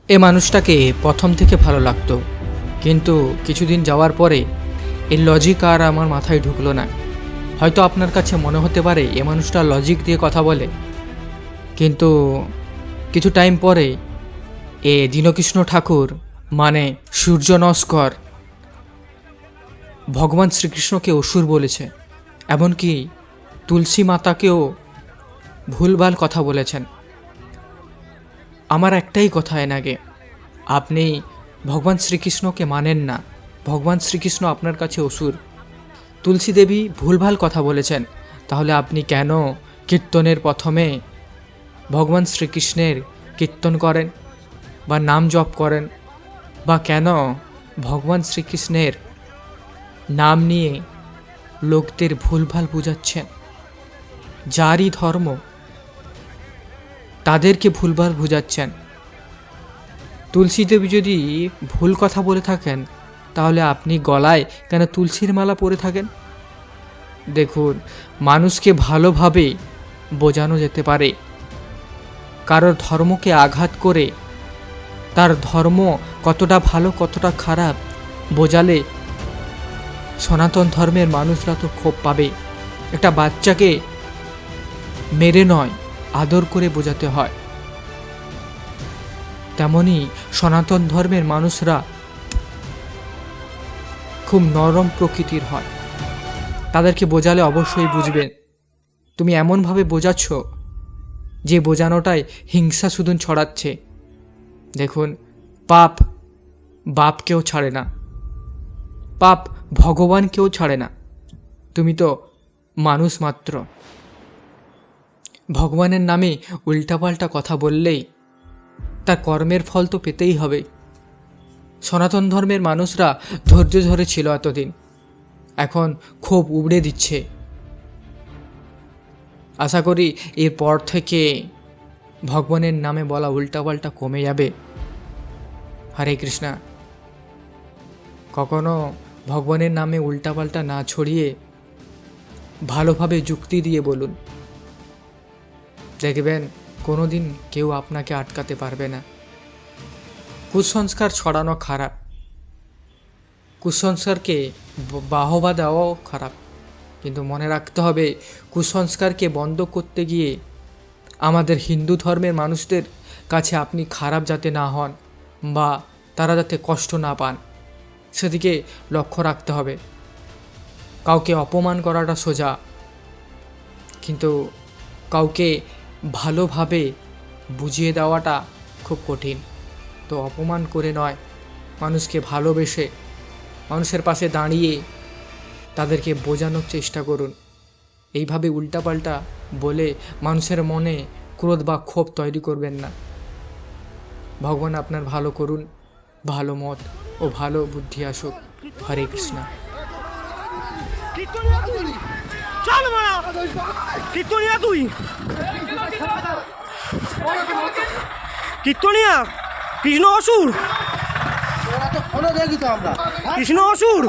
এ মানুষটাকে প্রথম থেকে ভালো লাগতো, কিন্তু কিছুদিন যাওয়ার পরে এর লজিক আর আমার মাথায় ঢুকলো না। হয়তো আপনার কাছে মনে হতে পারে এ মানুষটা লজিক দিয়ে কথা বলে, কিন্তু কিছু টাইম পরে এ দীনকৃষ্ণ ঠাকুর মানে সূর্য নস্কর ভগবান শ্রীকৃষ্ণকে অসুর বলেছে, এমনকি তুলসী মাতাকেও ভুলভাল কথা বলেছেন। আমার একটাই কথা এনাগে, আপনি ভগবান শ্রীকৃষ্ণকে মানেন না, ভগবান শ্রীকৃষ্ণ আপনার কাছে অসুর। তুলসী দেবী ভুলভাল কথা বলেছেন, তাহলে আপনি কেন কীর্তনের প্রথমে ভগবান শ্রীকৃষ্ণের কীর্তন করেন বা নাম জপ করেন, বা কেন ভগবান শ্রীকৃষ্ণের নাম নিয়ে লোকদের ভুলভাল বোঝাচ্ছেন? যারই ধর্ম তাদেরকে ভুলভাল বোঝাচ্ছেন। তুলসী দেবী যদি ভুল কথা বলে থাকেন, তাহলে আপনি গলায় কেন তুলসীর মালা পরে থাকেন? দেখুন, মানুষকে ভালোভাবে বোঝানো যেতে পারে। কারোর ধর্মকে আঘাত করে তার ধর্ম কতটা ভালো কতটা খারাপ বোঝালে সনাতন ধর্মের মানুষরা তো ক্ষোভ পাবে। একটা বাচ্চাকে মেরে নয়, আদর করে বোঝাতে হয়। তেমনি সনাতন ধর্মের মানুষরা খুব নরম প্রকৃতির হয়, তাদেরকে বোঝালে অবশ্যই বুঝবেন। তুমি এমনভাবে বোঝাচ্ছ যে বোঝানোটাই হিংসা শুধু ছড়াচ্ছে। দেখুন, পাপ বাপকেও ছাড়ে না, পাপ ভগবানকেও ছাড়ে না। তুমি তো মানুষ মাত্র। ভগবানের নামে উল্টাপাল্টা কথা বললেই তার কর্মের ফল তো পেতেই হবে। সনাতন ধর্মের মানুষরা ধৈর্য ধরে ছিল এতদিন, এখন ক্ষোভ উবড়ে দিচ্ছে। আশা করি এরপর থেকে ভগবানের নামে বলা উল্টাপাল্টা কমে যাবে। হরে কৃষ্ণা। কখনো ভগবানের নামে উল্টাপাল্টা না ছড়িয়ে ভালোভাবে যুক্তি দিয়ে বলুন, দেখবেন কোনোদিন কেউ আপনাকে আটকাতে পারবে না। কুসংস্কার ছড়ানো খারাপ, কুসংস্কারকে বাহবা দেওয়াও খারাপ, কিন্তু মনে রাখতে হবে কুসংস্কারকে বন্ধ করতে গিয়ে আমাদের হিন্দু ধর্মের মানুষদের কাছে আপনি খারাপ যাতে না হন বা তারা যাতে কষ্ট না পান, সেদিকে লক্ষ্য রাখতে হবে। কাউকে অপমান করাটা সোজা, কিন্তু কাউকে ভালোভাবে বুঝিয়ে দেওয়াটা খুব কঠিন। তো অপমান করে নয়, মানুষকে ভালোবেসে মানুষের পাশে দাঁড়িয়ে তাদেরকে বোঝানোর চেষ্টা করুন। এইভাবে উল্টাপাল্টা বলে মানুষের মনে ক্রোধ বা ক্ষোভ তৈরি করবেন না। ভগবান আপনার ভালো করুন, ভালো মত ও ভালো বুদ্ধি আসুক। হরে কৃষ্ণ। কীর্তনিয়া কৃষ্ণ অসুর, কৃষ্ণ অসুর।